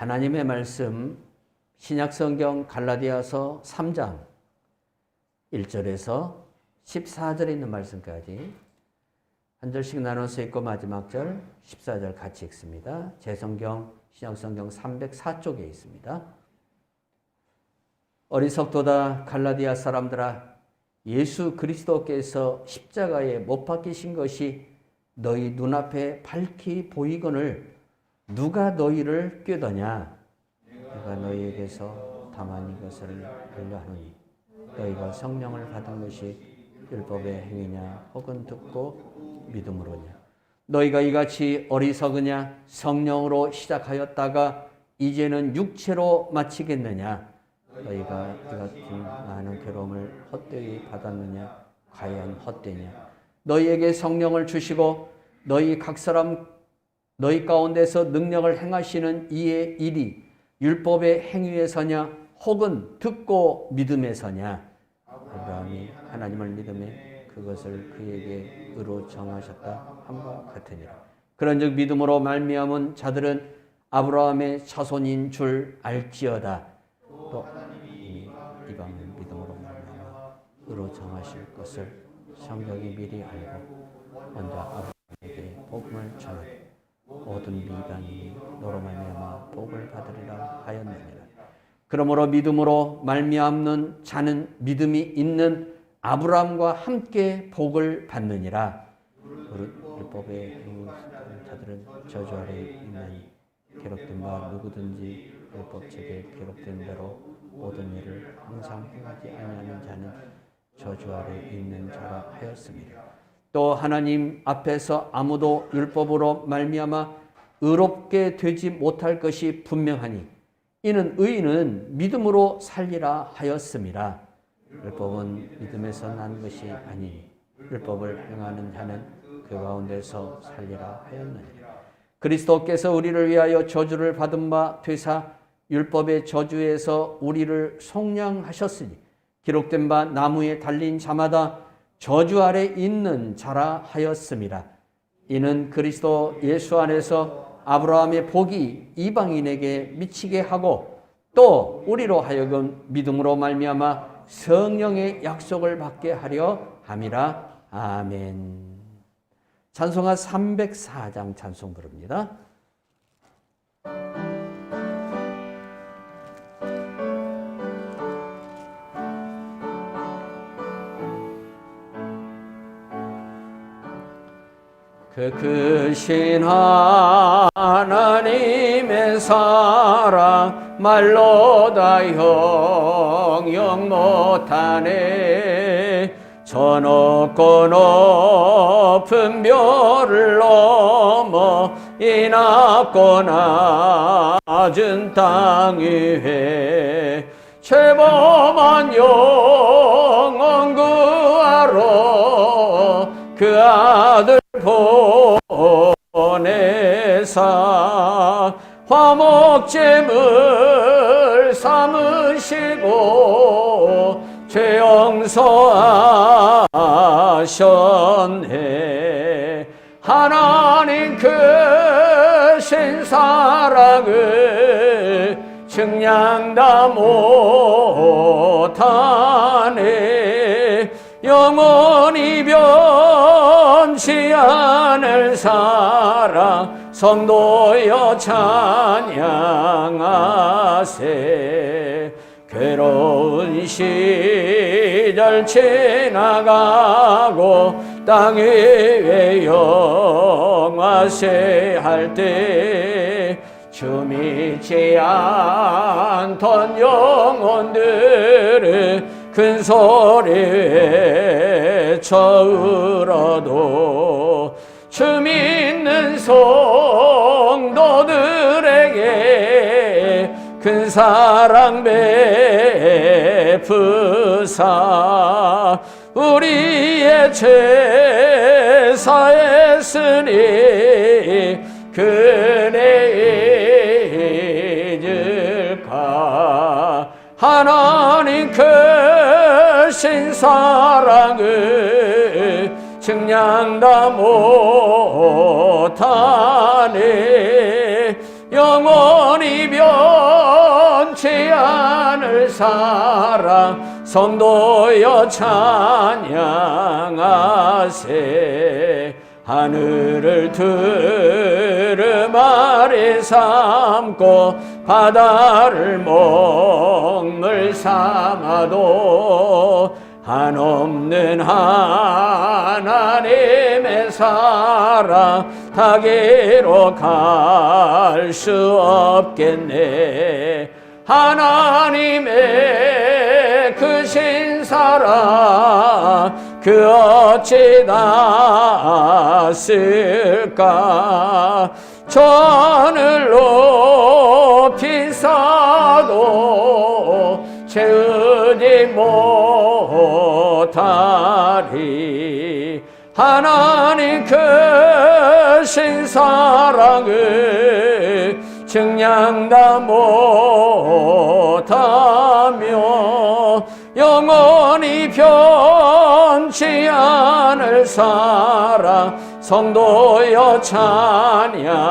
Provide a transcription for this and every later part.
하나님의 말씀 신약성경 갈라디아서 3장 1절에서 14절에 있는 말씀까지 한 절씩 나눠서 읽고 마지막 절 14절 같이 읽습니다. 제 성경 신약성경 304쪽에 있습니다. 어리석도다 갈라디아 사람들아, 예수 그리스도께서 십자가에 못 박히신 것이 너희 눈앞에 밝히 보이거늘 누가 너희를 꾀더냐? 내가 너희에게서 다만 이것을 알려 하노니 너희가 성령을 받은 것이 율법의 행위냐 혹은 듣고 믿음으로냐? 너희가 이같이 어리석으냐? 성령으로 시작하였다가 이제는 육체로 마치겠느냐? 너희가 이같은 많은 괴로움을 헛되이 받았느냐? 과연 헛되냐? 너희에게 성령을 주시고 너희 각 사람 너희 가운데서 능력을 행하시는 이의 일이 율법의 행위에서냐 혹은 듣고 믿음에서냐? 아브라함이 하나님을 믿음에 그것을 그에게 의로 정하셨다 함과 같으니라. 그런즉 믿음으로 말미암은 자들은 아브라함의 자손인 줄 알지어다. 또 이미 이방은 믿음으로 말미암아 의로 정하실 것을 성경이 미리 알고 먼저 아브라함에게 복음을 전하되 모든 미간이 너로 말미암아 복을 받으리라 하였느니라. 그러므로 믿음으로 말미암는 자는 믿음이 있는 아브라함과 함께 복을 받느니라. 율법의 행위하는 자들은 저주 아래 있나니 기록된 바 누구든지 율법책에 기록된 대로 모든 일을 항상 행하지 아니하는 자는 저주 아래 있는 자라 하였습니다. 또 하나님 앞에서 아무도 율법으로 말미암아 의롭게 되지 못할 것이 분명하니 이는 의인은 믿음으로 살리라 하였습니다. 율법은 믿음에서 난 것이 아니니 율법을 행하는 자는 그 가운데서 살리라 하였느니라. 그리스도께서 우리를 위하여 저주를 받은 바 되사 율법의 저주에서 우리를 속량하셨으니 기록된 바 나무에 달린 자마다 저주 아래 있는 자라 하였습니다. 이는 그리스도 예수 안에서 아브라함의 복이 이방인에게 미치게 하고 또 우리로 하여금 믿음으로 말미암아 성령의 약속을 받게 하려 함이라. 아멘. 찬송가 304장 찬송 부릅니다. 그 크신 하나님의 사랑 말로 다 형용 못하네. 저 높고 높은 별을 넘어 이 낮고 낮은 땅 위에 죄범한 영혼 구하러 그 아들 보내사 화목제물 삼으시고 죄 용서하셨네. 하나님 크신 사랑을 측량 다 못하네. 영원히 변치 않을 사랑 성도여 찬양하세. 괴로운 시절 지나가고 땅 위에 영화세 할 때 주 믿지 않던 영혼들을 큰 소리 외쳐 울어도 주 믿는 성도들에게 큰 사랑 베푸사 우리의 죄 사했으니 그네 잊을까. 하나님 크신 사랑을 측량 다 못하네. 영원히 변치 않을 사랑 성도여 찬양하세. 하늘을 들음 아래 삼고 바다를 먹물 삼아도 한없는 하나님의 사랑 다기로 갈 수 없겠네. 하나님의 그 신사랑 그 어찌 닿았을까. 전을 높이 쌓아도 채우지 못하리. 하나님 크신 사랑을 증량다 못하며 영원히 변치 않을 사랑 성도여 찬양하세.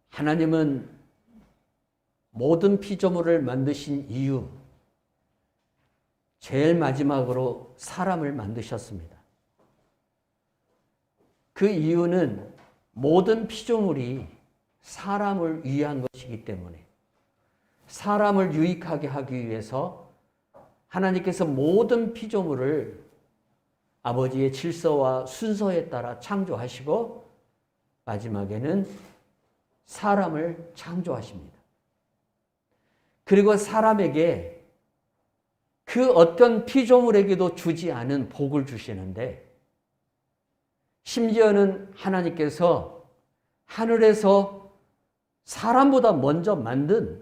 하나님은 모든 피조물을 만드신 이유, 제일 마지막으로 사람을 만드셨습니다. 그 이유는 모든 피조물이 사람을 위한 것이기 때문에, 사람을 유익하게 하기 위해서 하나님께서 모든 피조물을 아버지의 질서와 순서에 따라 창조하시고 마지막에는 사람을 창조하십니다. 그리고 사람에게 그 어떤 피조물에게도 주지 않은 복을 주시는데, 심지어는 하나님께서 하늘에서 사람보다 먼저 만든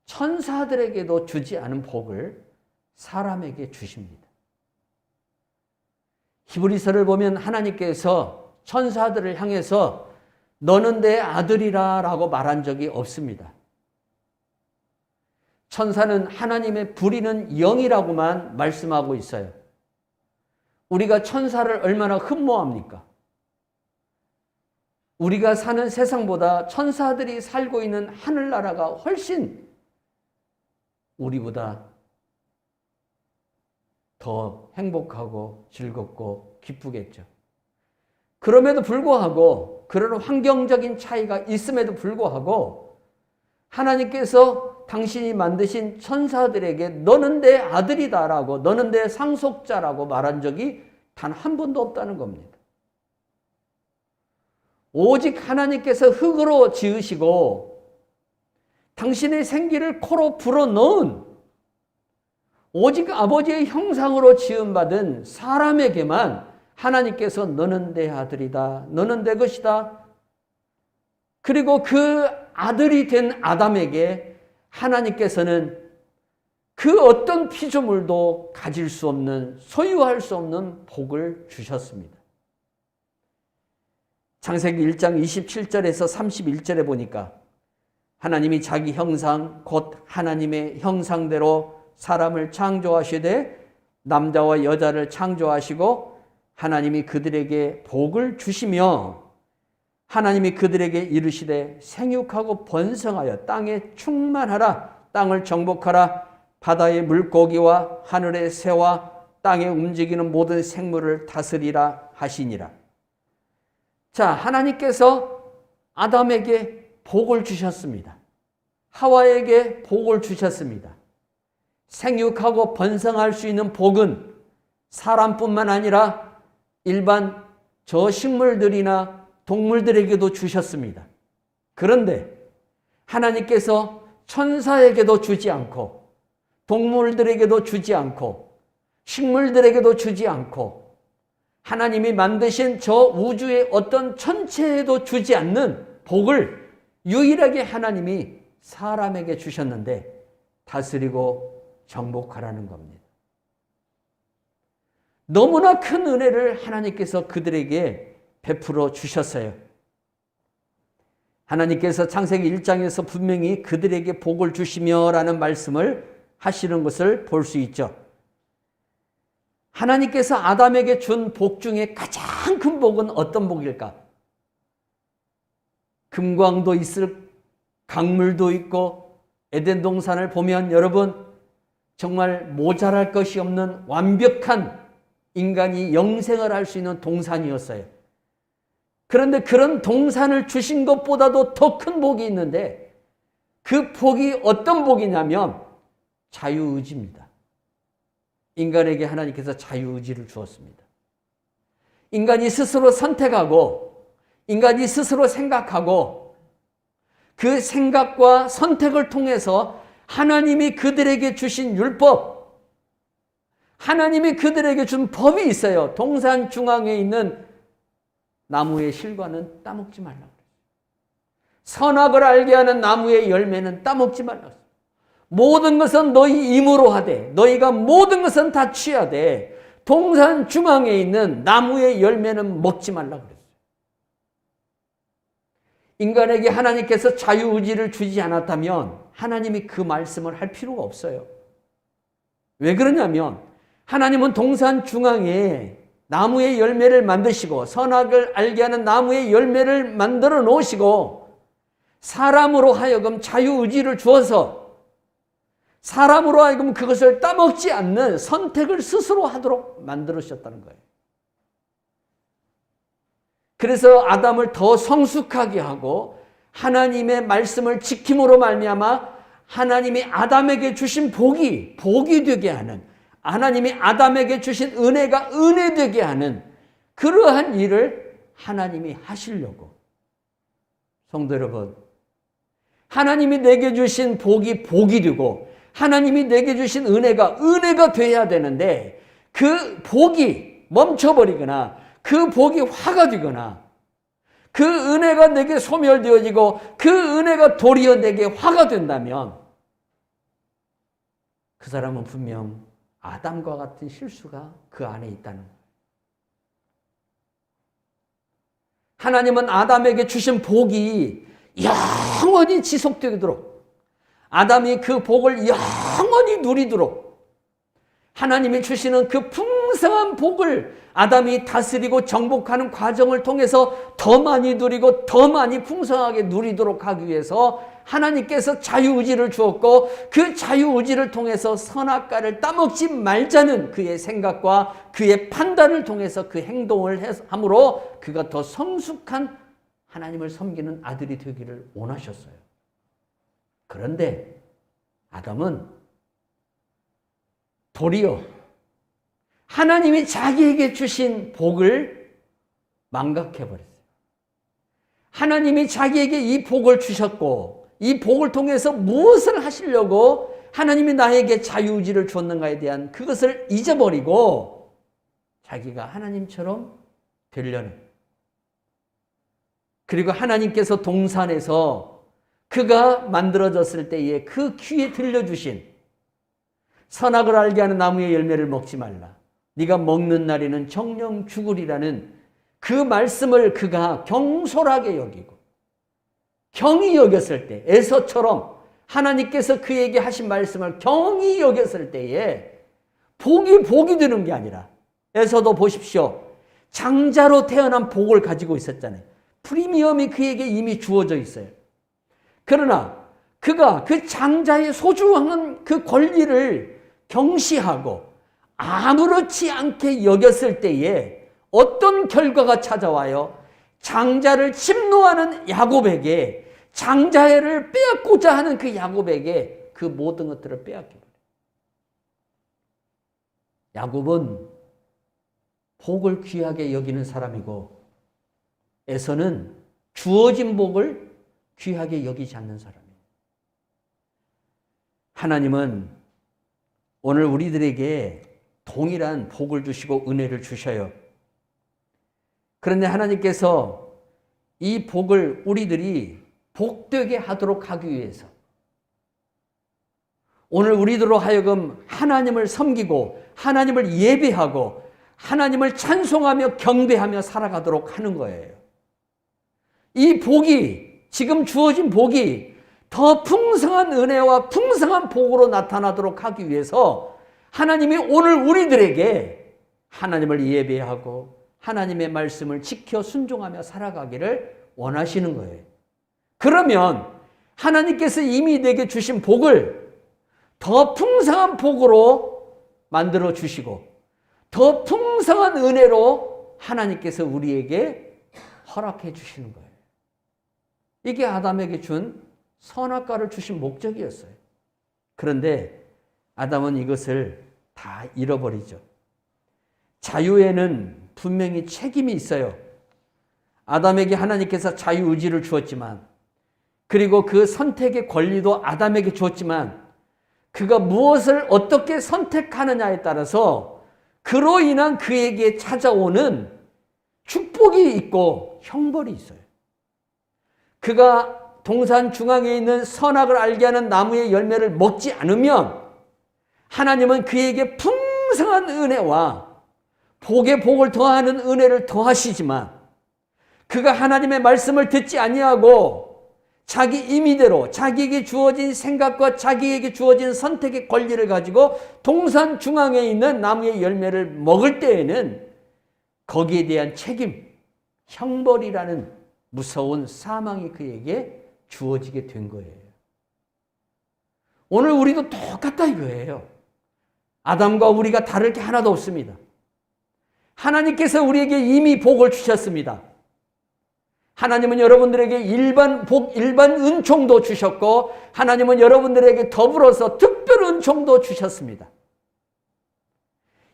천사들에게도 주지 않은 복을 사람에게 주십니다. 히브리서를 보면 하나님께서 천사들을 향해서 너는 내 아들이라 라고 말한 적이 없습니다. 천사는 하나님의 부리는 영이라고만 말씀하고 있어요. 우리가 천사를 얼마나 흠모합니까? 우리가 사는 세상보다 천사들이 살고 있는 하늘나라가 훨씬 우리보다 더 행복하고 즐겁고 기쁘겠죠. 그럼에도 불구하고, 그런 환경적인 차이가 있음에도 불구하고 하나님께서 당신이 만드신 천사들에게 너는 내 아들이다라고, 너는 내 상속자라고 말한 적이 단 한 번도 없다는 겁니다. 오직 하나님께서 흙으로 지으시고 당신의 생기를 코로 불어넣은 오직 아버지의 형상으로 지음받은 사람에게만 하나님께서 너는 내 아들이다, 너는 내 것이다. 그리고 그 아들이 된 아담에게 하나님께서는 그 어떤 피조물도 가질 수 없는, 소유할 수 없는 복을 주셨습니다. 창세기 1장 27절에서 31절에 보니까 하나님이 자기 형상 곧 하나님의 형상대로 사람을 창조하시되 남자와 여자를 창조하시고 하나님이 그들에게 복을 주시며 하나님이 그들에게 이르시되 생육하고 번성하여 땅에 충만하라, 땅을 정복하라, 바다의 물고기와 하늘의 새와 땅에 움직이는 모든 생물을 다스리라 하시니라. 자, 하나님께서 아담에게 복을 주셨습니다. 하와에게 복을 주셨습니다. 생육하고 번성할 수 있는 복은 사람뿐만 아니라 일반 저식물들이나 동물들에게도 주셨습니다. 그런데 하나님께서 천사에게도 주지 않고 동물들에게도 주지 않고 식물들에게도 주지 않고 하나님이 만드신 저 우주의 어떤 천체에도 주지 않는 복을 유일하게 하나님이 사람에게 주셨는데 다스리고 정복하라는 겁니다. 너무나 큰 은혜를 하나님께서 그들에게 베풀어 주셨어요. 하나님께서 창세기 1장에서 분명히 그들에게 복을 주시며 라는 말씀을 하시는 것을 볼 수 있죠. 하나님께서 아담에게 준 복 중에 가장 큰 복은 어떤 복일까? 금광도 있을, 강물도 있고, 에덴 동산을 보면 여러분 정말 모자랄 것이 없는 완벽한 인간이 영생을 할 수 있는 동산이었어요. 그런데 그런 동산을 주신 것보다도 더 큰 복이 있는데, 그 복이 어떤 복이냐면 자유의지입니다. 인간에게 하나님께서 자유의지를 주었습니다. 인간이 스스로 선택하고, 인간이 스스로 생각하고, 그 생각과 선택을 통해서 하나님이 그들에게 주신 율법, 하나님이 그들에게 준 법이 있어요. 동산 중앙에 있는 나무의 실과는 따먹지 말라고. 선악을 알게 하는 나무의 열매는 따먹지 말라고. 모든 것은 너희 임으로 하되 너희가 모든 것은 다 취하되 동산 중앙에 있는 나무의 열매는 먹지 말라고 그랬어요. 인간에게 하나님께서 자유의지를 주지 않았다면 하나님이 그 말씀을 할 필요가 없어요. 왜 그러냐면 하나님은 동산 중앙에 나무의 열매를 만드시고 선악을 알게 하는 나무의 열매를 만들어 놓으시고 사람으로 하여금 자유의지를 주어서 사람으로 하여금 그것을 따먹지 않는 선택을 스스로 하도록 만들으셨다는 거예요. 그래서 아담을 더 성숙하게 하고 하나님의 말씀을 지킴으로 말미암아 하나님이 아담에게 주신 복이 되게 하는, 하나님이 아담에게 주신 은혜가 은혜되게 하는 그러한 일을 하나님이 하시려고. 성도 여러분, 하나님이 내게 주신 복이 되고 하나님이 내게 주신 은혜가 돼야 되는데 그 복이 멈춰버리거나 그 복이 화가 되거나 그 은혜가 내게 소멸되어지고 그 은혜가 도리어 내게 화가 된다면 그 사람은 분명 아담과 같은 실수가 그 안에 있다는 거예요. 하나님은 아담에게 주신 복이 영원히 지속되도록, 아담이 그 복을 영원히 누리도록 하나님이 주시는 그 풍성한 복을 아담이 다스리고 정복하는 과정을 통해서 더 많이 누리고 더 많이 풍성하게 누리도록 하기 위해서 하나님께서 자유의지를 주었고 그 자유의지를 통해서 선악과를 따먹지 말자는 그의 생각과 그의 판단을 통해서 그 행동을 함으로 그가 더 성숙한 하나님을 섬기는 아들이 되기를 원하셨어요. 그런데 아담은 도리어 하나님이 자기에게 주신 복을 망각해버렸어요. 하나님이 자기에게 이 복을 주셨고 이 복을 통해서 무엇을 하시려고 하나님이 나에게 자유의지를 주었는가에 대한 그것을 잊어버리고 자기가 하나님처럼 되려는, 그리고 하나님께서 동산에서 그가 만들어졌을 때에 그 귀에 들려주신 선악을 알게 하는 나무의 열매를 먹지 말라, 네가 먹는 날에는 정령 죽으리라는 그 말씀을 그가 경솔하게 여기고 경히 여겼을 때, 에서처럼 하나님께서 그에게 하신 말씀을 경히 여겼을 때에 복이 되는 게 아니라, 에서도 보십시오. 장자로 태어난 복을 가지고 있었잖아요. 프리미엄이 그에게 이미 주어져 있어요. 그러나 그가 그 장자의 소중한 그 권리를 경시하고 아무렇지 않게 여겼을 때에 어떤 결과가 찾아와요? 장자를 침노하는 야곱에게, 장자를 빼앗고자 하는 그 야곱에게 그 모든 것들을 빼앗겨버려요. 야곱은 복을 귀하게 여기는 사람이고 에서는 주어진 복을 귀하게 여기지 않는 사람이에요. 하나님은 오늘 우리들에게 동일한 복을 주시고 은혜를 주셔요. 그런데 하나님께서 이 복을 우리들이 복되게 하도록 하기 위해서 오늘 우리들로 하여금 하나님을 섬기고 하나님을 예배하고 하나님을 찬송하며 경배하며 살아가도록 하는 거예요. 이 복이, 지금 주어진 복이 더 풍성한 은혜와 풍성한 복으로 나타나도록 하기 위해서 하나님이 오늘 우리들에게 하나님을 예배하고 하나님의 말씀을 지켜 순종하며 살아가기를 원하시는 거예요. 그러면 하나님께서 이미 내게 주신 복을 더 풍성한 복으로 만들어 주시고 더 풍성한 은혜로 하나님께서 우리에게 허락해 주시는 거예요. 이게 아담에게 준 선악과를 주신 목적이었어요. 그런데 아담은 이것을 다 잃어버리죠. 자유에는 분명히 책임이 있어요. 아담에게 하나님께서 자유의지를 주었지만, 그리고 그 선택의 권리도 아담에게 주었지만, 그가 무엇을 어떻게 선택하느냐에 따라서 그로 인한 그에게 찾아오는 축복이 있고 형벌이 있어요. 그가 동산 중앙에 있는 선악을 알게 하는 나무의 열매를 먹지 않으면 하나님은 그에게 풍성한 은혜와 복에 복을 더하는 은혜를 더하시지만, 그가 하나님의 말씀을 듣지 아니하고 자기 임의대로 자기에게 주어진 생각과 자기에게 주어진 선택의 권리를 가지고 동산 중앙에 있는 나무의 열매를 먹을 때에는 거기에 대한 책임, 형벌이라는 무서운 사망이 그에게 주어지게 된 거예요. 오늘 우리도 똑같다 이거예요. 아담과 우리가 다를 게 하나도 없습니다. 하나님께서 우리에게 이미 복을 주셨습니다. 하나님은 여러분들에게 일반 복, 일반 은총도 주셨고, 하나님은 여러분들에게 더불어서 특별 은총도 주셨습니다.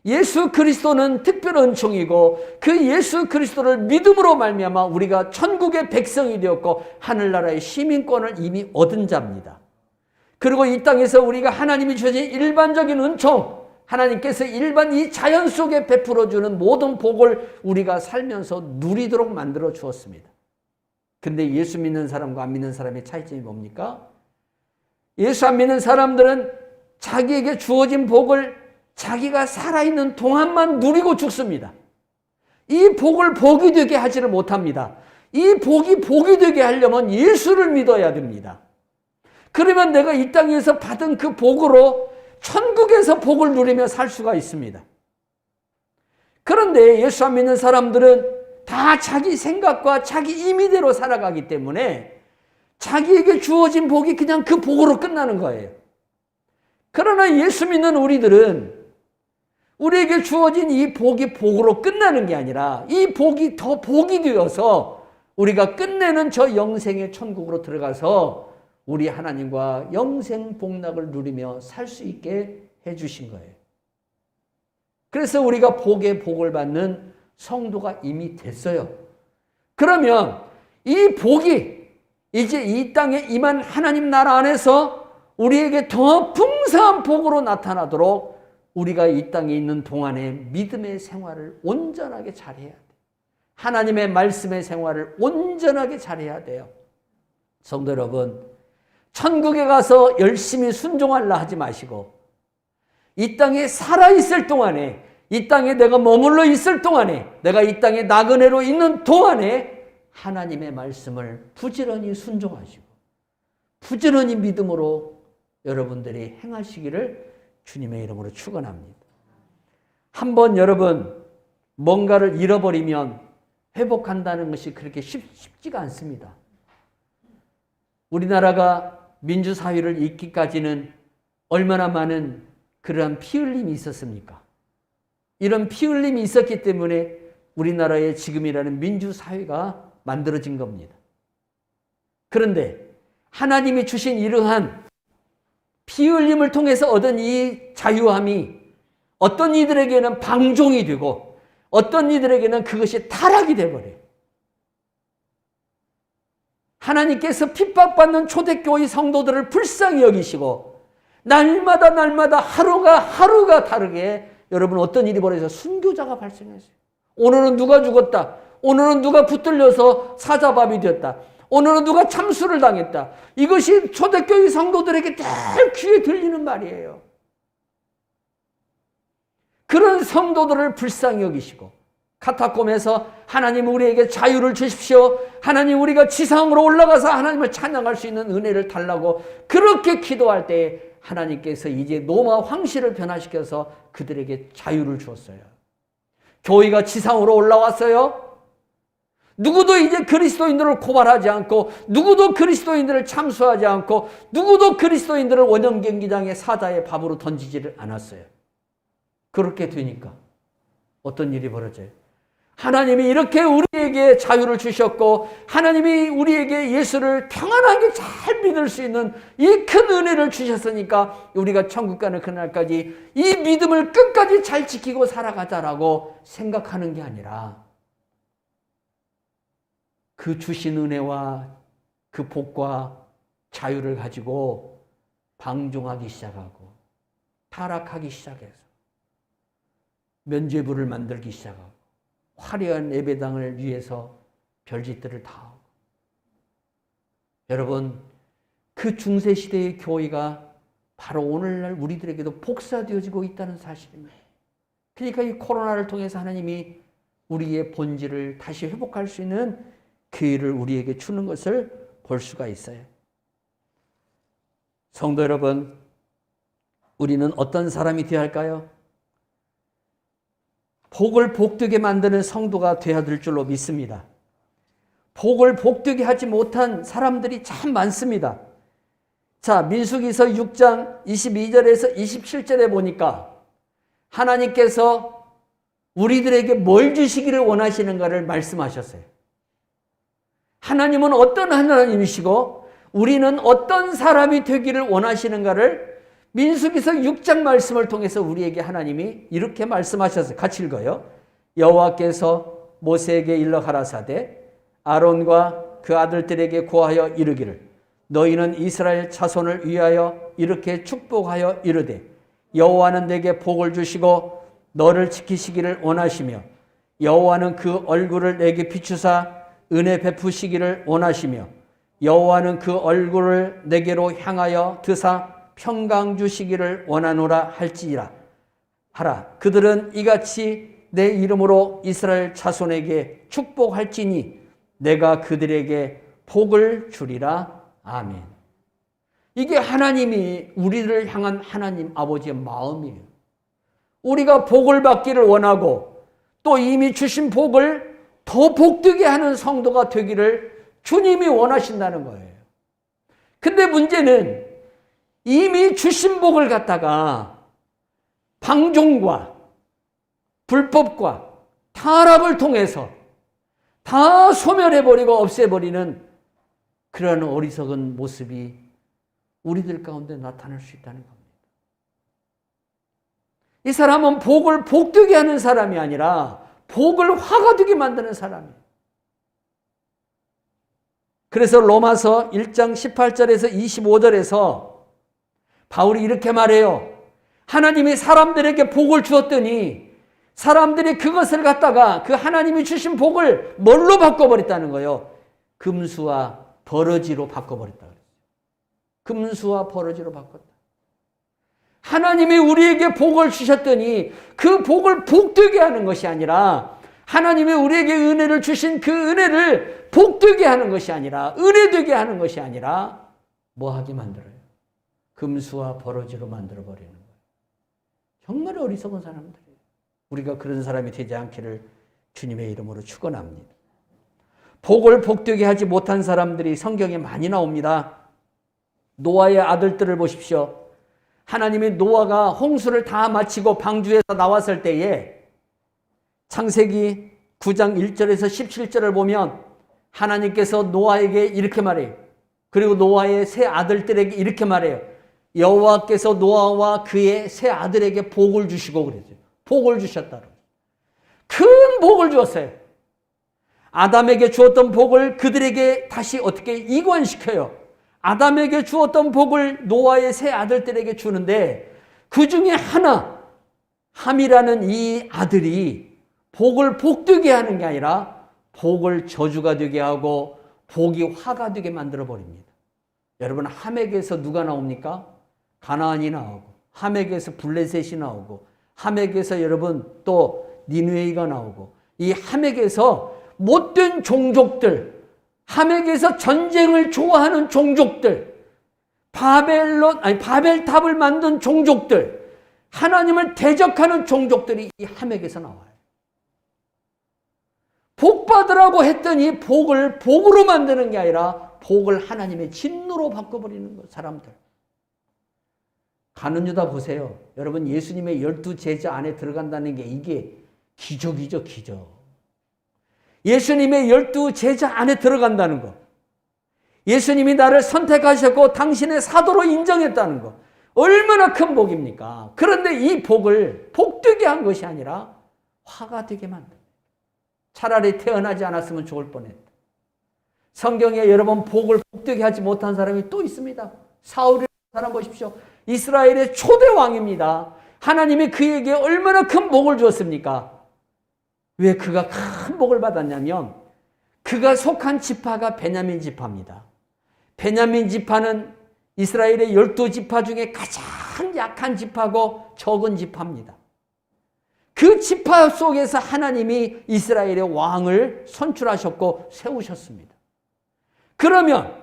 예수 그리스도는 특별 은총이고, 그 예수 그리스도를 믿음으로 말미암아 우리가 천국의 백성이 되었고 하늘나라의 시민권을 이미 얻은 자입니다. 그리고 이 땅에서 우리가 하나님이 주신 일반적인 은총, 하나님께서 일반 이 자연 속에 베풀어주는 모든 복을 우리가 살면서 누리도록 만들어 주었습니다. 근데 예수 믿는 사람과 안 믿는 사람의 차이점이 뭡니까? 예수 안 믿는 사람들은 자기에게 주어진 복을 자기가 살아있는 동안만 누리고 죽습니다. 이 복을 복이 되게 하지를 못합니다. 이 복이 복이 되게 하려면 예수를 믿어야 됩니다. 그러면 내가 이 땅에서 받은 그 복으로 천국에서 복을 누리며 살 수가 있습니다. 그런데 예수 안 믿는 사람들은 다 자기 생각과 자기 임의대로 살아가기 때문에 자기에게 주어진 복이 그냥 그 복으로 끝나는 거예요. 그러나 예수 믿는 우리들은 우리에게 주어진 이 복이 복으로 끝나는 게 아니라 이 복이 더 복이 되어서 우리가 끝내는 저 영생의 천국으로 들어가서 우리 하나님과 영생 복락을 누리며 살 수 있게 해주신 거예요. 그래서 우리가 복의 복을 받는 성도가 이미 됐어요. 그러면 이 복이 이제 이 땅에 임한 하나님 나라 안에서 우리에게 더 풍성한 복으로 나타나도록 우리가 이 땅에 있는 동안에 믿음의 생활을 온전하게 잘해야 돼요. 하나님의 말씀의 생활을 온전하게 잘해야 돼요. 성도 여러분, 천국에 가서 열심히 순종하려 하지 마시고 이 땅에 살아있을 동안에, 이 땅에 내가 머물러 있을 동안에, 내가 이 땅에 나그네로 있는 동안에 하나님의 말씀을 부지런히 순종하시고 부지런히 믿음으로 여러분들이 행하시기를 주님의 이름으로 축원합니다. 한번 여러분 뭔가를 잃어버리면 회복한다는 것이 그렇게 쉽지가 않습니다. 우리나라가 민주사회를 잇기까지는 얼마나 많은 그러한 피 흘림이 있었습니까? 이런 피 흘림이 있었기 때문에 우리나라의 지금이라는 민주사회가 만들어진 겁니다. 그런데 하나님이 주신 이러한 피 흘림을 통해서 얻은 이 자유함이 어떤 이들에게는 방종이 되고 어떤 이들에게는 그것이 타락이 되어버려요. 하나님께서 핍박받는 초대교회 성도들을 불쌍히 여기시고 날마다 하루가 다르게 여러분 어떤 일이 벌어져서 순교자가 발생했어요. 오늘은 누가 죽었다. 오늘은 누가 붙들려서 사자밥이 되었다. 오늘은 누가 참수를 당했다. 이것이 초대교회 성도들에게 늘 귀에 들리는 말이에요. 그런 성도들을 불쌍히 여기시고 카타콤에서 하나님 우리에게 자유를 주십시오. 하나님 우리가 지상으로 올라가서 하나님을 찬양할 수 있는 은혜를 달라고 그렇게 기도할 때 하나님께서 이제 노마 황실을 변화시켜서 그들에게 자유를 주었어요. 교회가 지상으로 올라왔어요. 누구도 이제 그리스도인들을 고발하지 않고, 누구도 그리스도인들을 참수하지 않고, 누구도 그리스도인들을 원형경기장의 사자의 밥으로 던지지를 않았어요. 그렇게 되니까 어떤 일이 벌어져요? 하나님이 이렇게 우리에게 자유를 주셨고, 하나님이 우리에게 예수를 평안하게 잘 믿을 수 있는 이 큰 은혜를 주셨으니까 우리가 천국 가는 그날까지 이 믿음을 끝까지 잘 지키고 살아가자라고 생각하는 게 아니라, 그 주신 은혜와 그 복과 자유를 가지고 방종하기 시작하고, 타락하기 시작해서 면죄부를 만들기 시작하고, 화려한 예배당을 위해서 별짓들을 다 하고. 여러분, 그 중세시대의 교회가 바로 오늘날 우리들에게도 복사되어지고 있다는 사실입니다. 그러니까 이 코로나를 통해서 하나님이 우리의 본질을 다시 회복할 수 있는 기회를 우리에게 주는 것을 볼 수가 있어요. 성도 여러분, 우리는 어떤 사람이 되어야 할까요? 복을 복되게 만드는 성도가 되어야 될 줄로 믿습니다. 복을 복되게 하지 못한 사람들이 참 많습니다. 자, 민수기서 6장 22절에서 27절에 보니까 하나님께서 우리들에게 뭘 주시기를 원하시는가를 말씀하셨어요. 하나님은 어떤 하나님이시고 우리는 어떤 사람이 되기를 원하시는가를 민수기서 6장 말씀을 통해서 우리에게 하나님이 이렇게 말씀하셨어요. 같이 읽어요. 여호와께서 모세에게 일러 가라사대 아론과 그 아들들에게 고하여 이르기를 너희는 이스라엘 자손을 위하여 이렇게 축복하여 이르되 여호와는 내게 복을 주시고 너를 지키시기를 원하시며 여호와는 그 얼굴을 내게 비추사 은혜 베푸시기를 원하시며 여호와는 그 얼굴을 내게로 향하여 드사 평강 주시기를 원하노라 할지라 하라. 그들은 이같이 내 이름으로 이스라엘 자손에게 축복할지니 내가 그들에게 복을 주리라. 아멘. 이게 하나님이 우리를 향한 하나님 아버지의 마음이에요. 우리가 복을 받기를 원하고 또 이미 주신 복을 더 복되게 하는 성도가 되기를 주님이 원하신다는 거예요. 근데 문제는 이미 주신 복을 갖다가 방종과 불법과 타락을 통해서 다 소멸해버리고 없애버리는 그런 어리석은 모습이 우리들 가운데 나타날 수 있다는 겁니다. 이 사람은 복을 복되게 하는 사람이 아니라 복을 화가 되게 만드는 사람이에요. 그래서 로마서 1장 18절에서 25절에서 바울이 이렇게 말해요. 하나님이 사람들에게 복을 주었더니 사람들이 그것을 갖다가 그 하나님이 주신 복을 뭘로 바꿔버렸다는 거예요? 금수와 버러지로 바꿔버렸다. 금수와 버러지로 바꿨다. 하나님이 우리에게 복을 주셨더니 그 복을 복되게 하는 것이 아니라 하나님이 우리에게 은혜를 주신 그 은혜를 복되게 하는 것이 아니라 은혜되게 하는 것이 아니라 뭐하게 만들어요? 금수와 버러지로 만들어버리는 거예요. 정말 어리석은 사람들이에요. 우리가 그런 사람이 되지 않기를 주님의 이름으로 축원합니다. 복을 복되게 하지 못한 사람들이 성경에 많이 나옵니다. 노아의 아들들을 보십시오. 하나님이 노아가 홍수를 다 마치고 방주에서 나왔을 때에 창세기 9장 1절에서 17절을 보면 하나님께서 노아에게 이렇게 말해요. 그리고 노아의 세 아들들에게 이렇게 말해요. 여호와께서 노아와 그의 세 아들에게 복을 주시고 그랬어요. 복을 주셨다. 큰 복을 주었어요. 아담에게 주었던 복을 그들에게 다시 어떻게 이관시켜요. 아담에게 주었던 복을 노아의 세 아들들에게 주는데 그 중에 하나 함이라는 이 아들이 복을 복되게 하는 게 아니라 복을 저주가 되게 하고 복이 화가 되게 만들어 버립니다. 여러분, 함에게서 누가 나옵니까? 가나안이 나오고 함에게서 블레셋이 나오고 함에게서 여러분 또 니느웨가 나오고 이 함에게서 못된 종족들, 함에게서 전쟁을 좋아하는 종족들, 바벨탑을 만든 종족들, 하나님을 대적하는 종족들이 이 함에게서 나와요. 복 받으라고 했더니 복을 복으로 만드는 게 아니라 복을 하나님의 진노로 바꿔버리는 거, 사람들. 가룟 유다 보세요. 여러분, 예수님의 12 제자 안에 들어간다는 게 이게 기적이죠, 기적. 예수님의 12 제자 안에 들어간다는 거. 예수님이 나를 선택하셨고 당신의 사도로 인정했다는 거. 얼마나 큰 복입니까? 그런데 이 복을 복되게 한 것이 아니라 화가 되게 만든다. 차라리 태어나지 않았으면 좋을 뻔했다. 성경에 여러분 복을 복되게 하지 못한 사람이 또 있습니다. 사울이라는 사람 보십시오. 이스라엘의 초대 왕입니다. 하나님이 그에게 얼마나 큰 복을 주었습니까? 왜 그가 큰 복을 받았냐면 그가 속한 지파가 베냐민 지파입니다. 베냐민 지파는 이스라엘의 12지파 중에 가장 약한 지파고 적은 지파입니다. 그 지파 속에서 하나님이 이스라엘의 왕을 선출하셨고 세우셨습니다. 그러면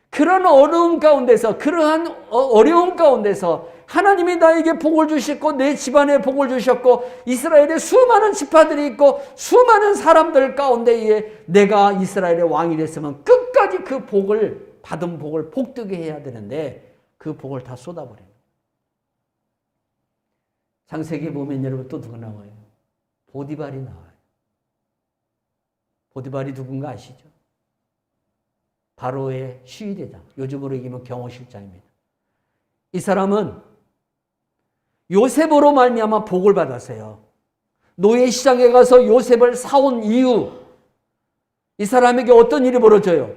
그런 어려움 가운데서, 그러한 어려움 가운데서 하나님이 나에게 복을 주셨고 내 집안에 복을 주셨고 이스라엘에 수많은 지파들이 있고 수많은 사람들 가운데에 내가 이스라엘의 왕이 됐으면 끝까지 그 복을, 받은 복을 복되게 해야 되는데 그 복을 다 쏟아버려요. 창세기에 보면 여러분 또 누가 나와요? 보디발이 나와요. 보디발이 누군가 아시죠? 바로의 시위대장, 요즘으로 얘기하면 경호실장입니다. 이 사람은 요셉으로 말미암아 복을 받았어요. 노예시장에 가서 요셉을 사온 이유, 이 사람에게 어떤 일이 벌어져요?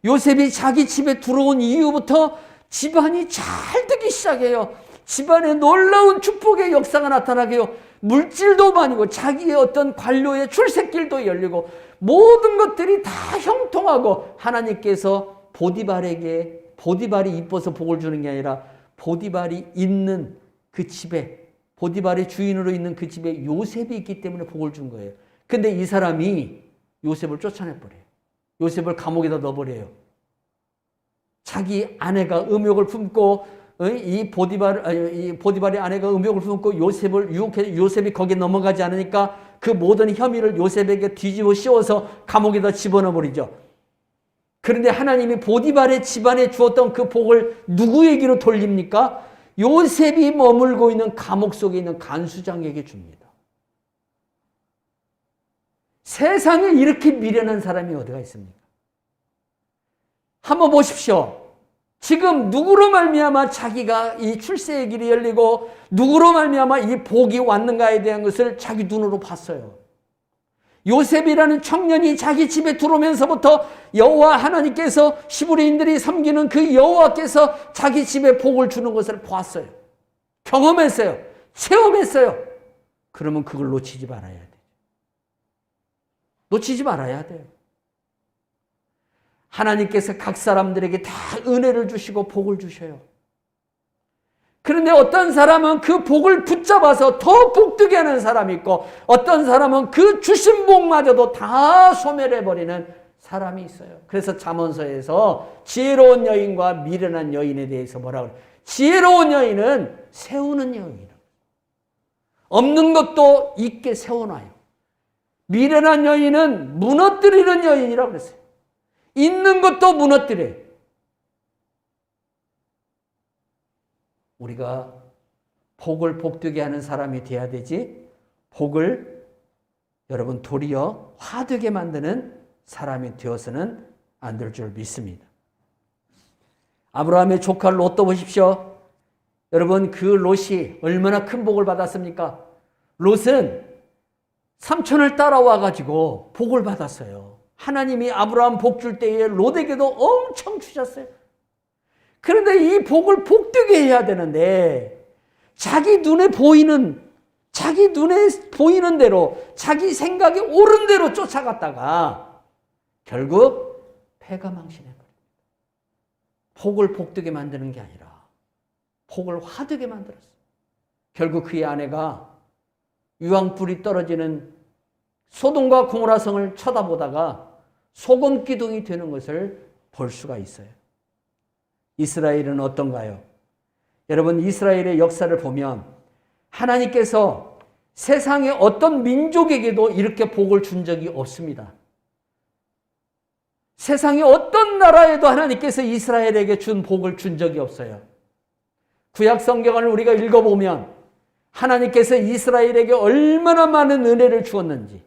요셉이 자기 집에 들어온 이후부터 집안이 잘 되기 시작해요. 집안에 놀라운 축복의 역사가 나타나게 해요. 물질도 많이고 자기의 어떤 관료의 출세길도 열리고 모든 것들이 다 형통하고 하나님께서 보디발에게, 보디발이 이뻐서 복을 주는 게 아니라 보디발이 있는 그 집에, 보디발의 주인으로 있는 그 집에 요셉이 있기 때문에 복을 준 거예요. 근데 이 사람이 요셉을 쫓아내버려요. 요셉을 감옥에다 넣어버려요. 자기 아내가 음욕을 품고 이 보디발의 아내가 음욕을 품고 요셉을 유혹해, 요셉이 거기에 넘어가지 않으니까 그 모든 혐의를 요셉에게 뒤집어 씌워서 감옥에다 집어넣어 버리죠. 그런데 하나님이 보디발의 집안에 주었던 그 복을 누구에게로 돌립니까? 요셉이 머물고 있는 감옥 속에 있는 간수장에게 줍니다. 세상에 이렇게 미련한 사람이 어디가 있습니까? 한번 보십시오. 지금 누구로 말미암아 자기가 이 출세의 길이 열리고 누구로 말미암아 이 복이 왔는가에 대한 것을 자기 눈으로 봤어요. 요셉이라는 청년이 자기 집에 들어오면서부터 여호와 하나님께서 시브리인들이 섬기는 그 여호와께서 자기 집에 복을 주는 것을 보았어요. 경험했어요. 체험했어요. 그러면 그걸 놓치지 말아야 돼요. 놓치지 말아야 돼요. 하나님께서 각 사람들에게 다 은혜를 주시고 복을 주셔요. 그런데 어떤 사람은 그 복을 붙잡아서 더 복되게 하는 사람이 있고 어떤 사람은 그 주신 복마저도 다 소멸해버리는 사람이 있어요. 그래서 잠언서에서 지혜로운 여인과 미련한 여인에 대해서 뭐라 그래요? 지혜로운 여인은 세우는 여인이라고. 없는 것도 있게 세워놔요. 미련한 여인은 무너뜨리는 여인이라고 그랬어요. 있는 것도 무너뜨려요. 우리가 복을 복되게 하는 사람이 돼야 되지, 복을 여러분 도리어 화되게 만드는 사람이 되어서는 안 될 줄 믿습니다. 아브라함의 조카 롯도 보십시오. 여러분 그 롯이 얼마나 큰 복을 받았습니까? 롯은 삼촌을 따라와 가지고 복을 받았어요. 하나님이 아브라함 복 줄 때에 롯에게도 엄청 주셨어요. 그런데 이 복을 복되게 해야 되는데 자기 눈에 보이는 대로 자기 생각에 옳은 대로 쫓아갔다가 결국 패가 망신해버립니다. 복을 복되게 만드는 게 아니라 복을 화되게 만들었어요. 결국 그의 아내가 유황불이 떨어지는 소돔과 고모라 성을 쳐다보다가 소금 기둥이 되는 것을 볼 수가 있어요. 이스라엘은 어떤가요? 여러분 이스라엘의 역사를 보면 하나님께서 세상의 어떤 민족에게도 이렇게 복을 준 적이 없습니다. 세상의 어떤 나라에도 하나님께서 이스라엘에게 준 복을 준 적이 없어요. 구약 성경을 우리가 읽어보면 하나님께서 이스라엘에게 얼마나 많은 은혜를 주었는지,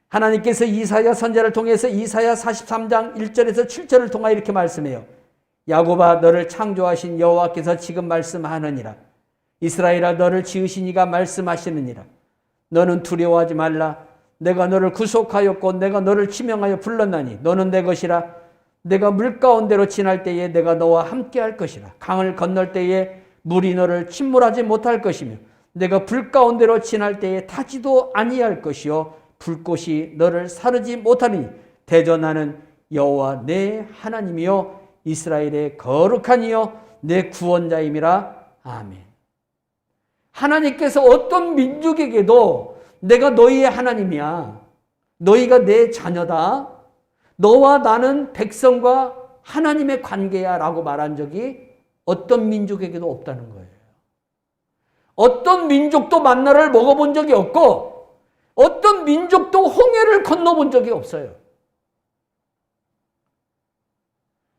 하나님께서 이사야 선지자를 통해서 이사야 43장 1절에서 7절을 통하여 이렇게 말씀해요. 야곱아, 너를 창조하신 여호와께서 지금 말씀하느니라. 이스라엘아, 너를 지으신 이가 말씀하시느니라. 너는 두려워하지 말라. 내가 너를 구속하였고 내가 너를 지명하여 불렀나니 너는 내 것이라. 내가 물가운데로 지날 때에 내가 너와 함께할 것이라. 강을 건널 때에 물이 너를 침몰하지 못할 것이며 내가 불 가운데로 지날 때에 타지도 아니할 것이요 불꽃이 너를 사르지 못하니 대전하는 여호와 내 하나님이요 이스라엘의 거룩한 이요 내 구원자임이라. 아멘. 하나님께서 어떤 민족에게도 내가 너희의 하나님이야, 너희가 내 자녀다, 너와 나는 백성과 하나님의 관계야 라고 말한 적이 어떤 민족에게도 없다는 거예요. 어떤 민족도 만나를 먹어본 적이 없고 어떤 민족도 홍해를 건너본 적이 없어요.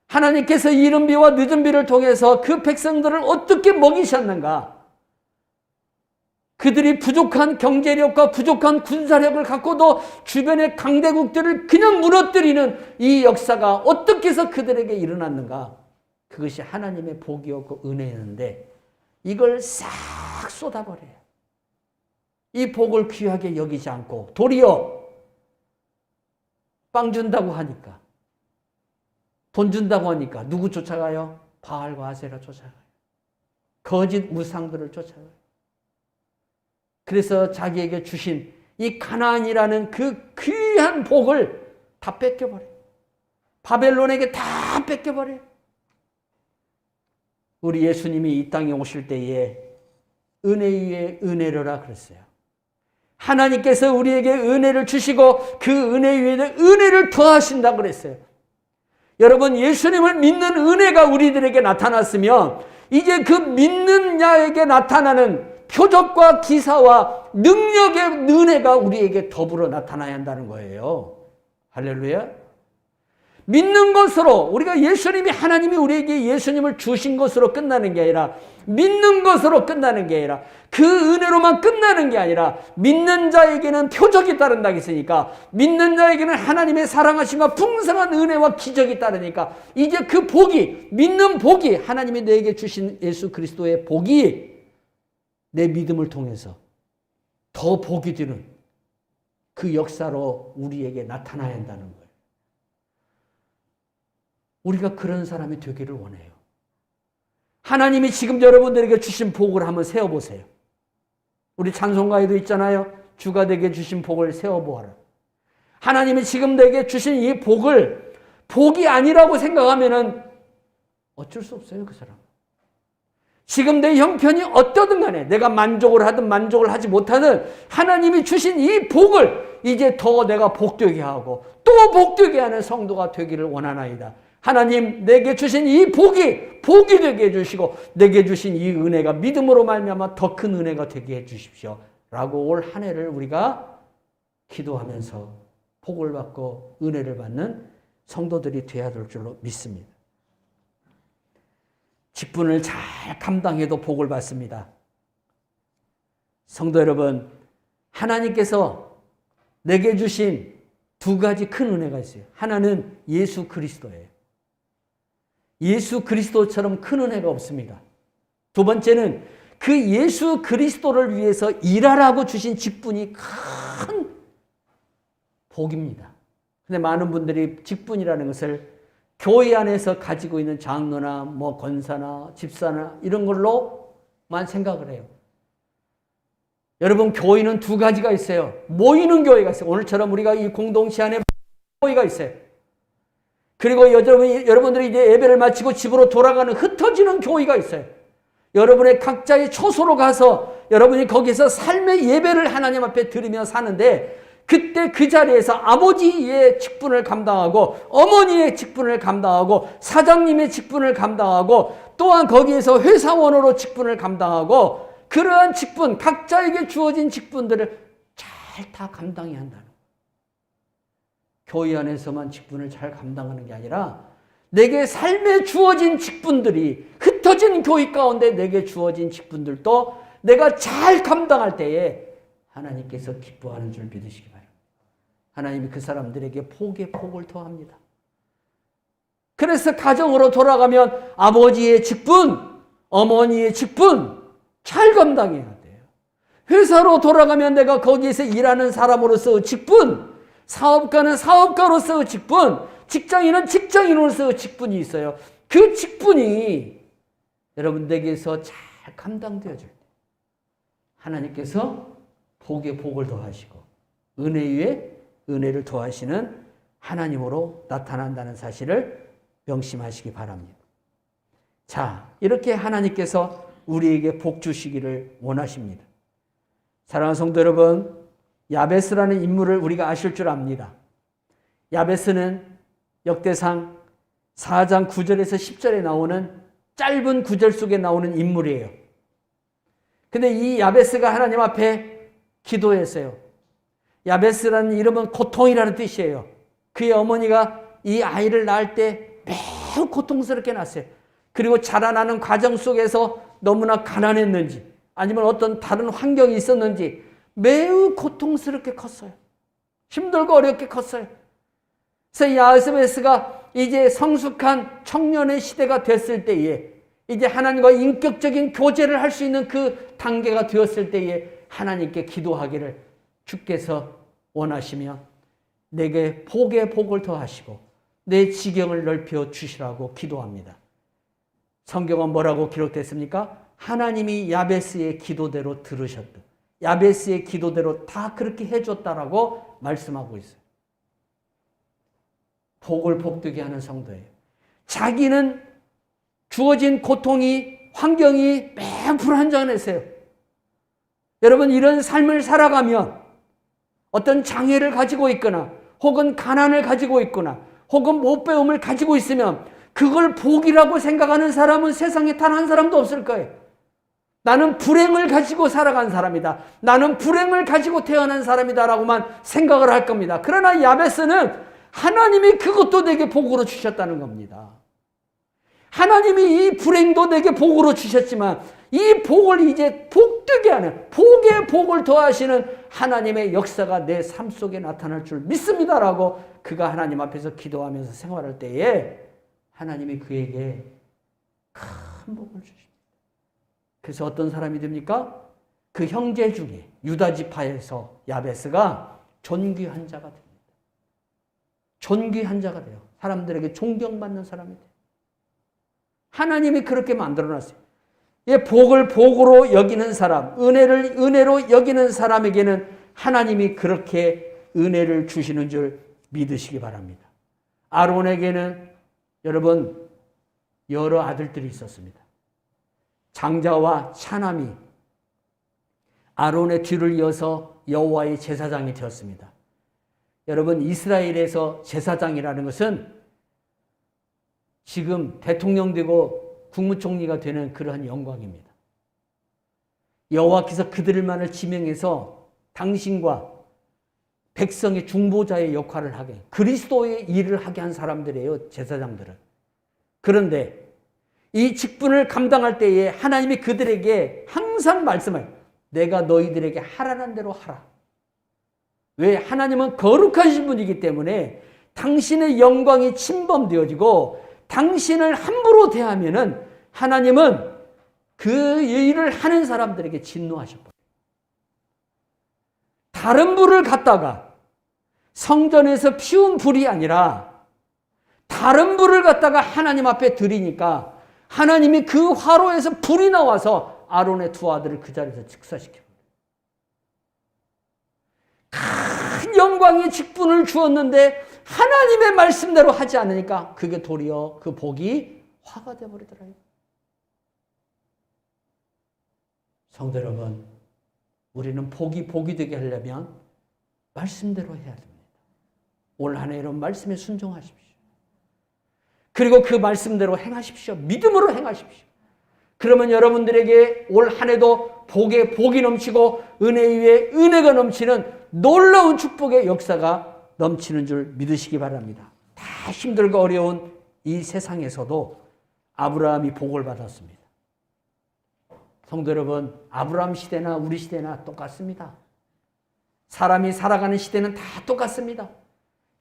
하나님께서 이른 비와 늦은 비를 통해서 그 백성들을 어떻게 먹이셨는가? 그들이 부족한 경제력과 부족한 군사력을 갖고도 주변의 강대국들을 그냥 무너뜨리는 이 역사가 어떻게 해서 그들에게 일어났는가? 그것이 하나님의 복이었고 은혜였는데 이걸 싹 쏟아버려요. 이 복을 귀하게 여기지 않고 도리어 빵 준다고 하니까, 돈 준다고 하니까 누구 쫓아가요? 바알과 아세라 쫓아가요. 거짓 무상들을 쫓아가요. 그래서 자기에게 주신 이 가나안이라는 그 귀한 복을 다 뺏겨버려요. 바벨론에게 다 뺏겨버려요. 우리 예수님이 이 땅에 오실 때에 은혜 위에 은혜로라 그랬어요. 하나님께서 우리에게 은혜를 주시고 그 은혜 위에 은혜를 더하신다고 그랬어요. 여러분, 예수님을 믿는 은혜가 우리들에게 나타났으면 이제 그 믿는 자에게 나타나는 표적과 기사와 능력의 은혜가 우리에게 더불어 나타나야 한다는 거예요. 할렐루야. 믿는 것으로, 우리가 예수님이, 하나님이 우리에게 예수님을 주신 것으로 끝나는 게 아니라, 믿는 것으로 끝나는 게 아니라, 그 은혜로만 끝나는 게 아니라, 믿는 자에게는 표적이 따른다 했으니까, 믿는 자에게는 하나님의 사랑하심과 풍성한 은혜와 기적이 따르니까, 이제 그 복이, 믿는 복이, 하나님이 내게 주신 예수 그리스도의 복이 내 믿음을 통해서 더 복이 되는 그 역사로 우리에게 나타나야 한다는 거예요. 우리가 그런 사람이 되기를 원해요. 하나님이 지금 여러분들에게 주신 복을 한번 세어보세요. 우리 찬송가에도 있잖아요. 주가 내게 주신 복을 세어보아라. 하나님이 지금 내게 주신 이 복을 복이 아니라고 생각하면은 어쩔 수 없어요, 그 사람. 지금 내 형편이 어떠든 간에 내가 만족을 하든 만족을 하지 못하든 하나님이 주신 이 복을 이제 더 내가 복되게 하고 또 복되게 하는 성도가 되기를 원하나이다. 하나님, 내게 주신 이 복이 되게 해주시고 내게 주신 이 은혜가 믿음으로 말미암아 더 큰 은혜가 되게 해주십시오 라고 올 한 해를 우리가 기도하면서 복을 받고 은혜를 받는 성도들이 되어야 될 줄로 믿습니다. 직분을 잘 감당해도 복을 받습니다. 성도 여러분, 하나님께서 내게 주신 두 가지 큰 은혜가 있어요. 하나는 예수 그리스도예요. 예수 그리스도처럼 큰 은혜가 없습니다. 두 번째는 그 예수 그리스도를 위해서 일하라고 주신 직분이 큰 복입니다. 근데 많은 분들이 직분이라는 것을 교회 안에서 가지고 있는 장로나 뭐 권사나 집사나 이런 걸로만 생각을 해요. 여러분, 교회는 두 가지가 있어요. 모이는 교회가 있어요. 오늘처럼 우리가 이 공동체 안에 교회가 있어요. 그리고 여러분들이 이제 예배를 마치고 집으로 돌아가는 흩어지는 교회가 있어요. 여러분의 각자의 처소로 가서 여러분이 거기서 삶의 예배를 하나님 앞에 드리며 사는데, 그때 그 자리에서 아버지의 직분을 감당하고 어머니의 직분을 감당하고 사장님의 직분을 감당하고 또한 거기에서 회사원으로 직분을 감당하고 그러한 직분, 각자에게 주어진 직분들을 잘 다 감당해야 한다는 거예요. 교회 안에서만 직분을 잘 감당하는 게 아니라 내게 삶에 주어진 직분들이, 흩어진 교회 가운데 내게 주어진 직분들도 내가 잘 감당할 때에 하나님께서 기뻐하는 줄 믿으시기 바랍니다. 하나님이 그 사람들에게 복에 복을 더합니다. 그래서 가정으로 돌아가면 아버지의 직분, 어머니의 직분 잘 감당해야 돼요. 회사로 돌아가면 내가 거기에서 일하는 사람으로서 직분, 사업가는 사업가로서 직분, 직장인은 직장인으로서 직분이 있어요. 그 직분이 여러분들에게서 잘 감당되어질 때 하나님께서 복에 복을 더하시고 은혜 위에 은혜를 더하시는 하나님으로 나타난다는 사실을 명심하시기 바랍니다. 자, 이렇게 하나님께서 우리에게 복 주시기를 원하십니다. 사랑하는 성도 여러분, 야베스라는 인물을 우리가 아실 줄 압니다. 야베스는 역대상 4장 9절에서 10절에 나오는 짧은 구절 속에 나오는 인물이에요. 근데 이 야베스가 하나님 앞에 기도했어요. 야베스라는 이름은 고통이라는 뜻이에요. 그의 어머니가 이 아이를 낳을 때 매우 고통스럽게 낳았어요. 그리고 자라나는 과정 속에서 너무나 가난했는지 아니면 어떤 다른 환경이 있었는지 매우 고통스럽게 컸어요. 힘들고 어렵게 컸어요. 그래서 야베스가 이제 성숙한 청년의 시대가 됐을 때에 이제 하나님과 인격적인 교제를 할 수 있는 그 단계가 되었을 때에 하나님께 기도하기를 주께서 원하시며 내게 복에 복을 더하시고 내 지경을 넓혀 주시라고 기도합니다. 성경은 뭐라고 기록됐습니까? 하나님이 야베스의 기도대로 들으셨다. 야베스의 기도대로 다 그렇게 해줬다라고 말씀하고 있어요. 복을 복되게 하는 성도예요. 자기는 주어진 고통이, 환경이 매우 불안정했어요. 여러분, 이런 삶을 살아가면 어떤 장애를 가지고 있거나 혹은 가난을 가지고 있거나 혹은 못배움을 가지고 있으면 그걸 복이라고 생각하는 사람은 세상에 단 한 사람도 없을 거예요. 나는 불행을 가지고 살아간 사람이다. 나는 불행을 가지고 태어난 사람이다라고만 생각을 할 겁니다. 그러나 야베스는 하나님이 그것도 내게 복으로 주셨다는 겁니다. 하나님이 이 불행도 내게 복으로 주셨지만 이 복을 이제 복되게 하는, 복에 복을 더하시는 하나님의 역사가 내 삶 속에 나타날 줄 믿습니다라고 그가 하나님 앞에서 기도하면서 생활할 때에 하나님이 그에게 큰 복을 주십니다. 그래서 어떤 사람이 됩니까? 그 형제 중에 유다 지파에서 야베스가 존귀한 자가 됩니다. 존귀한 자가 돼요. 사람들에게 존경받는 사람이 돼요. 하나님이 그렇게 만들어놨어요. 복을 복으로 여기는 사람, 은혜를 은혜로 여기는 사람에게는 하나님이 그렇게 은혜를 주시는 줄 믿으시기 바랍니다. 아론에게는 여러분 여러 아들들이 있었습니다. 장자와 차남이 아론의 뒤를 이어서 여호와의 제사장이 되었습니다. 여러분, 이스라엘에서 제사장이라는 것은 지금 대통령 되고 국무총리가 되는 그러한 영광입니다. 여호와께서 그들만을 지명해서 당신과 백성의 중보자의 역할을 하게, 그리스도의 일을 하게 한 사람들이에요, 제사장들은. 그런데 이 직분을 감당할 때에 하나님이 그들에게 항상 말씀해요. 내가 너희들에게 하라는 대로 하라. 왜? 하나님은 거룩하신 분이기 때문에 당신의 영광이 침범되어지고 당신을 함부로 대하면은 하나님은 그 일을 하는 사람들에게 진노하셔버려요. 다른 불을 갖다가 성전에서 피운 불이 아니라 다른 불을 갖다가 하나님 앞에 드리니까 하나님이 그 화로에서 불이 나와서 아론의 두 아들을 그 자리에서 즉사시켜버려요. 큰 영광의 직분을 주었는데 하나님의 말씀대로 하지 않으니까 그게 도리어 그 복이 화가 되어버리더라고요. 성도 여러분, 우리는 복이 되게 하려면 말씀대로 해야 됩니다. 올 한 해 이런 말씀에 순종하십시오. 그리고 그 말씀대로 행하십시오. 믿음으로 행하십시오. 그러면 여러분들에게 올 한 해도 복에 복이 넘치고 은혜 위에 은혜가 넘치는 놀라운 축복의 역사가 넘치는 줄 믿으시기 바랍니다. 다 힘들고 어려운 이 세상에서도 아브라함이 복을 받았습니다. 성도 여러분, 아브라함 시대나 우리 시대나 똑같습니다. 사람이 살아가는 시대는 다 똑같습니다.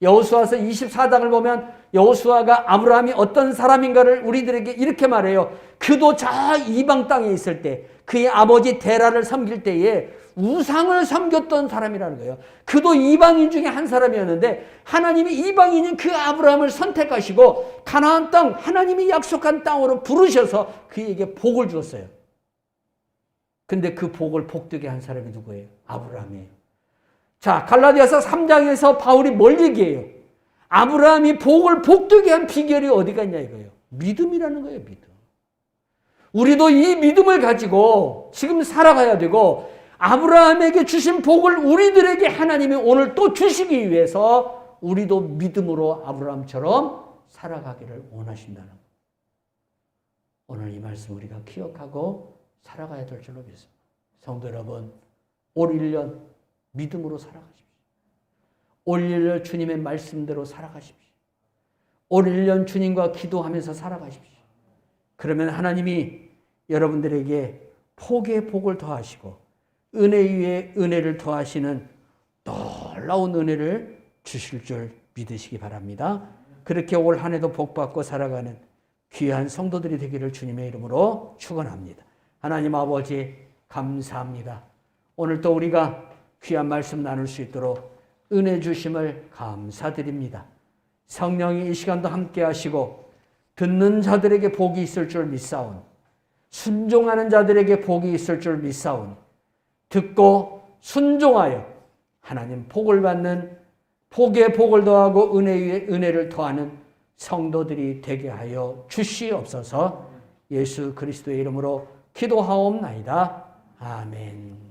여호수아서 24장을 보면 여호수아가 아브라함이 어떤 사람인가를 우리들에게 이렇게 말해요. 그도 저 이방 땅에 있을 때 그의 아버지 데라를 섬길 때에 우상을 섬겼던 사람이라는 거예요. 그도 이방인 중에 한 사람이었는데 하나님이 이방인인 그 아브라함을 선택하시고 가나안 땅, 하나님이 약속한 땅으로 부르셔서 그에게 복을 주었어요. 근데 그 복을 복되게 한 사람이 누구예요? 아브라함이에요. 자, 갈라디아서 3장에서 바울이 뭘 얘기해요? 아브라함이 복을 복되게 한 비결이 어디가 있냐 이거예요. 믿음이라는 거예요, 믿음. 우리도 이 믿음을 가지고 지금 살아가야 되고 아브라함에게 주신 복을 우리들에게 하나님이 오늘 또 주시기 위해서 우리도 믿음으로 아브라함처럼 살아가기를 원하신다는 거예요. 오늘 이 말씀 우리가 기억하고 살아가야 될 줄로 믿습니다. 성도 여러분, 올 1년 믿음으로 살아가십시오. 올 1년 주님의 말씀대로 살아가십시오. 올 1년 주님과 기도하면서 살아가십시오. 그러면 하나님이 여러분들에게 복에 복을 더하시고 은혜 위에 은혜를 더하시는 놀라운 은혜를 주실 줄 믿으시기 바랍니다. 그렇게 올 한 해도 복받고 살아가는 귀한 성도들이 되기를 주님의 이름으로 축원합니다. 하나님 아버지 감사합니다. 오늘 또 우리가 귀한 말씀 나눌 수 있도록 은혜 주심을 감사드립니다. 성령이 이 시간도 함께 하시고 듣는 자들에게 복이 있을 줄 믿사오니 순종하는 자들에게 복이 있을 줄 믿사오니 듣고 순종하여 하나님 복을 받는 복에 복을 더하고 은혜 위에 은혜를 더하는 성도들이 되게 하여 주시옵소서. 예수 그리스도의 이름으로 기도하옵나이다. 아멘.